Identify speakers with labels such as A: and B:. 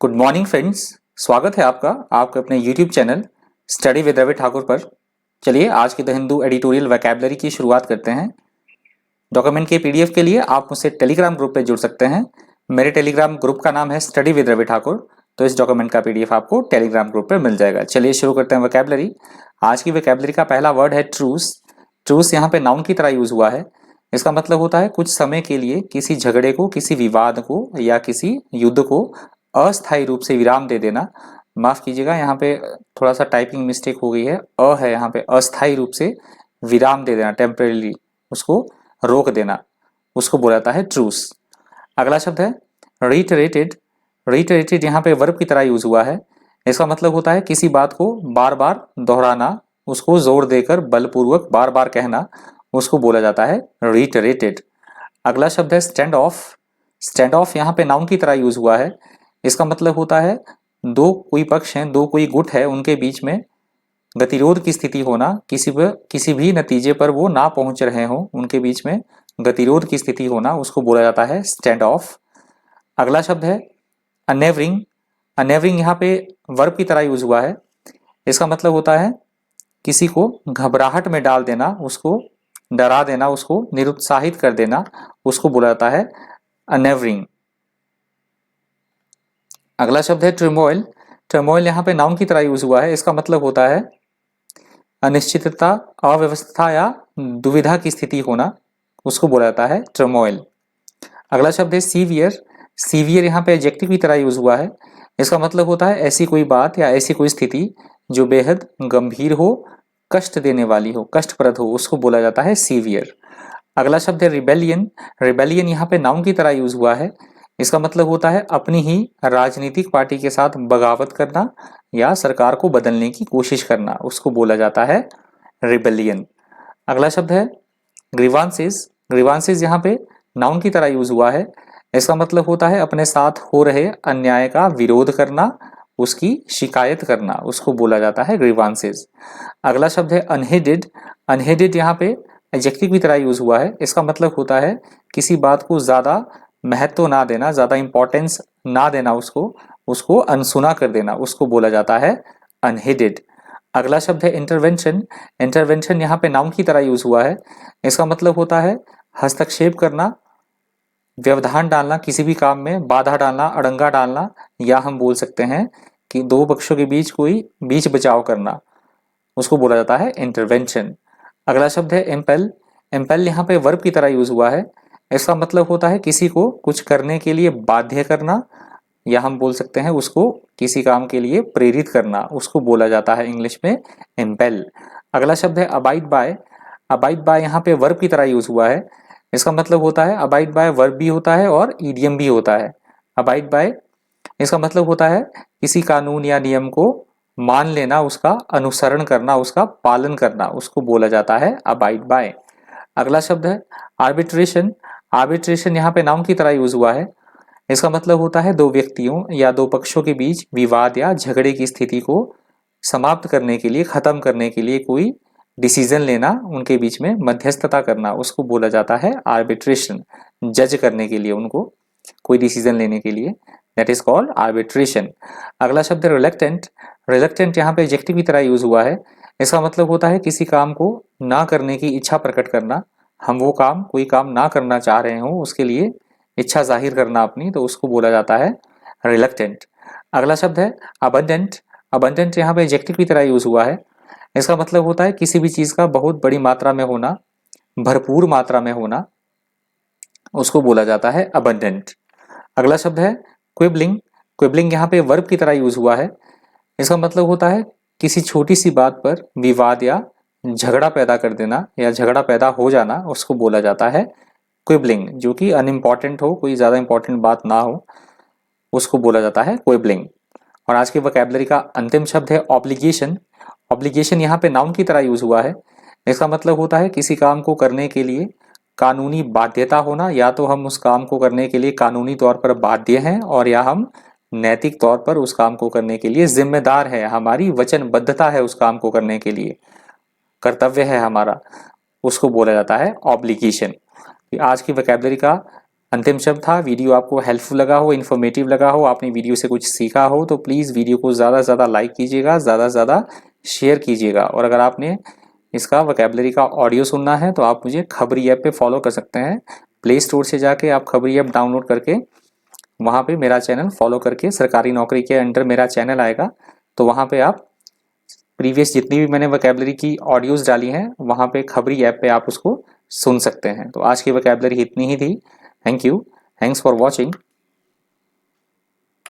A: Good morning friends. स्वागत है आपका आपके अपने YouTube channel study with Ravi Thakur पर। चलिए आज की द हिंदू एडिटोरियल वोकैबुलरी की शुरुआत करते हैं। डॉक्यूमेंट के पीडीएफ के लिए आप मुझसे टेलीग्राम ग्रुप पे जुड़ सकते हैं। मेरे टेलीग्राम ग्रुप का नाम है स्टडी विद रवि ठाकुर, तो इस डॉक्यूमेंट का पीडीएफ आपको टेलीग्राम ग्रुप पर मिल जाएगा। चलिए शुरू करते हैं वोकैबुलरी। आज की वोकैबुलरी का पहला वर्ड है ट्रूस। ट्रूस यहाँ पे नाउन की तरह यूज हुआ है। इसका मतलब होता है कुछ समय के लिए किसी झगड़े को, किसी विवाद को या किसी युद्ध को अस्थायी रूप से विराम दे देना। माफ कीजिएगा, यहाँ पे थोड़ा सा टाइपिंग मिस्टेक हो गई है। है यहाँ पे अस्थायी रूप से विराम दे देना, टेम्परेली उसको रोक देना, उसको बोला जाता है ट्रूस। अगला शब्द है रिटरेटेड। रिटरेटेड यहाँ पे वर्ब की तरह यूज हुआ है। इसका मतलब होता है किसी बात को बार बार दोहराना, उसको जोर देकर बलपूर्वक बार बार कहना, उसको बोला जाता है रिटरेटेड। अगला शब्द है स्टैंड ऑफ। स्टैंड ऑफ यहाँ पे नाउन की तरह यूज हुआ है। इसका मतलब होता है दो कोई पक्ष हैं, दो कोई गुट है, उनके बीच में गतिरोध की स्थिति होना, किसी भी नतीजे पर वो ना पहुंच रहे हो, उनके बीच में गतिरोध की स्थिति होना, उसको बोला जाता है स्टैंड ऑफ। अगला शब्द है अनेवरिंग। अनेवरिंग यहाँ पे वर्ब की तरह यूज हुआ है। इसका मतलब होता है किसी को घबराहट में डाल देना, उसको डरा देना, उसको निरुत्साहित कर देना, उसको बोला जाता है अनेवरिंग। अगला शब्द है टर्मोइल। टर्मोइल यहाँ पे नाउन की तरह यूज हुआ है। इसका मतलब होता है अनिश्चितता, अव्यवस्था या दुविधा की स्थिति होना, उसको बोला जाता है टर्मोइल। अगला शब्द है सीवियर। सीवियर यहाँ पे एडजेक्टिव की तरह यूज हुआ है। इसका मतलब होता है ऐसी कोई बात या ऐसी कोई स्थिति जो बेहद गंभीर हो, कष्ट देने वाली हो, कष्टप्रद हो, उसको बोला जाता है सीवियर। अगला शब्द है रिबेलियन। रिबेलियन यहाँ पे नाउन की तरह यूज हुआ है। इसका मतलब होता है अपनी ही राजनीतिक पार्टी के साथ बगावत करना या सरकार को बदलने की कोशिश करना, उसको बोला जाता है रिबेलियन। अगला शब्द है ग्रीवांसेस। ग्रीवांसेस यहाँ पे नाउन की तरह यूज हुआ है। इसका मतलब होता है अपने साथ हो रहे अन्याय का विरोध करना, उसकी शिकायत करना, उसको बोला जाता है ग्रीवांसेस। अगला शब्द है अनहेडेड। अनहेडेड यहाँ पे एडजेक्टिव की तरह यूज हुआ है। इसका मतलब होता है किसी बात को ज्यादा महत्व ना देना, ज्यादा इंपॉर्टेंस ना देना, उसको अनसुना कर देना, उसको बोला जाता है अनहेडेड। अगला शब्द है इंटरवेंशन। इंटरवेंशन यहाँ पे नाउन की तरह यूज हुआ है। इसका मतलब होता है हस्तक्षेप करना, व्यवधान डालना, किसी भी काम में बाधा डालना, अड़ंगा डालना, या हम बोल सकते हैं कि दो पक्षों के बीच कोई बीच बचाव करना, उसको बोला जाता है इंटरवेंशन। अगला शब्द है एम्पेल। एम्पेल यहाँ पे वर्ब की तरह यूज हुआ है। इसका मतलब होता है किसी को कुछ करने के लिए बाध्य करना, या हम बोल सकते हैं उसको किसी काम के लिए प्रेरित करना, उसको बोला जाता है इंग्लिश में एम्पेल। अगला शब्द है अबाइड बाय। अबाइड बाय यहाँ पे वर्ब की तरह यूज हुआ है। इसका मतलब होता है अबाइड बाय वर्ब भी होता है और ईडियम भी होता है। अबाइड बाय इसका मतलब होता है किसी कानून या नियम को मान लेना, उसका अनुसरण करना, उसका पालन करना, उसको बोला जाता है अबाइड बाय। अगला शब्द है आर्बिट्रेशन। आर्बिट्रेशन यहाँ पे नाउन की तरह यूज हुआ है। इसका मतलब होता है दो व्यक्तियों या दो पक्षों के बीच विवाद या झगड़े की स्थिति को समाप्त करने के लिए, खत्म करने के लिए कोई डिसीजन लेना, उनके बीच में मध्यस्थता करना, उसको बोला जाता है आर्बिट्रेशन। जज करने के लिए, उनको कोई डिसीजन लेने के लिए, दैट इज कॉल्ड आर्बिट्रेशन। अगला शब्द है रिलक्टेंट। रिलक्टेंट यहाँ पे एडजेक्टिव की तरह यूज हुआ है। इसका मतलब होता है किसी काम को ना करने की इच्छा प्रकट करना, हम वो काम, कोई काम ना करना चाह रहे हो, उसके लिए इच्छा जाहिर करना अपनी, तो उसको बोला जाता है रिलक्टेंट। अगला शब्द है अबंडेंट। अबंडेंट यहाँ पे एडजेक्टिव की तरह यूज हुआ है। इसका मतलब होता है किसी भी चीज का बहुत बड़ी मात्रा में होना, भरपूर मात्रा में होना, उसको बोला जाता है अबंडेंट। अगला शब्द है क्विबलिंग। क्विबलिंग यहाँ पे वर्ब की तरह यूज हुआ है। इसका मतलब होता है किसी छोटी सी बात पर विवाद या झगड़ा पैदा कर देना या झगड़ा पैदा हो जाना, उसको बोला जाता है क्विबलिंग। जो कि अनइम्पॉर्टेंट हो, कोई ज्यादा इंपॉर्टेंट बात ना हो, उसको बोला जाता है क्विबलिंग। और आज के वोकैबुलरी का अंतिम शब्द है ऑब्लिगेशन। ऑब्लिगेशन यहाँ पे नाउन की तरह यूज हुआ है। इसका मतलब होता है किसी काम को करने के लिए कानूनी बाध्यता होना, या तो हम उस काम को करने के लिए कानूनी तौर पर बाध्य हैं, और या हम नैतिक तौर पर उस काम को करने के लिए जिम्मेदार है, हमारी वचनबद्धता है उस काम को करने के लिए, कर्तव्य है हमारा, उसको बोला जाता है ऑब्लिगेशन। आज की वोकैबुलरी का अंतिम शब्द था। वीडियो आपको हेल्पफुल लगा हो, इन्फॉर्मेटिव लगा हो, आपने वीडियो से कुछ सीखा हो तो प्लीज़ वीडियो को ज़्यादा से ज़्यादा लाइक कीजिएगा, ज़्यादा से ज़्यादा शेयर कीजिएगा। और अगर आपने इसका वोकैबुलरी का ऑडियो सुनना है तो आप मुझे खबरी ऐप पे फॉलो कर सकते हैं। प्ले स्टोर से जाके आप खबरी ऐप डाउनलोड करके वहाँ पे मेरा चैनल फॉलो करके सरकारी नौकरी के अंडर मेरा चैनल आएगा, तो वहाँ पे आप प्रीवियस जितनी भी मैंने वोकैबुलरी की ऑडियोज़ डाली हैं वहाँ पे खबरी ऐप पे आप उसको सुन सकते हैं। तो आज की वोकैबुलरी इतनी ही थी। Thank you, thanks for watching.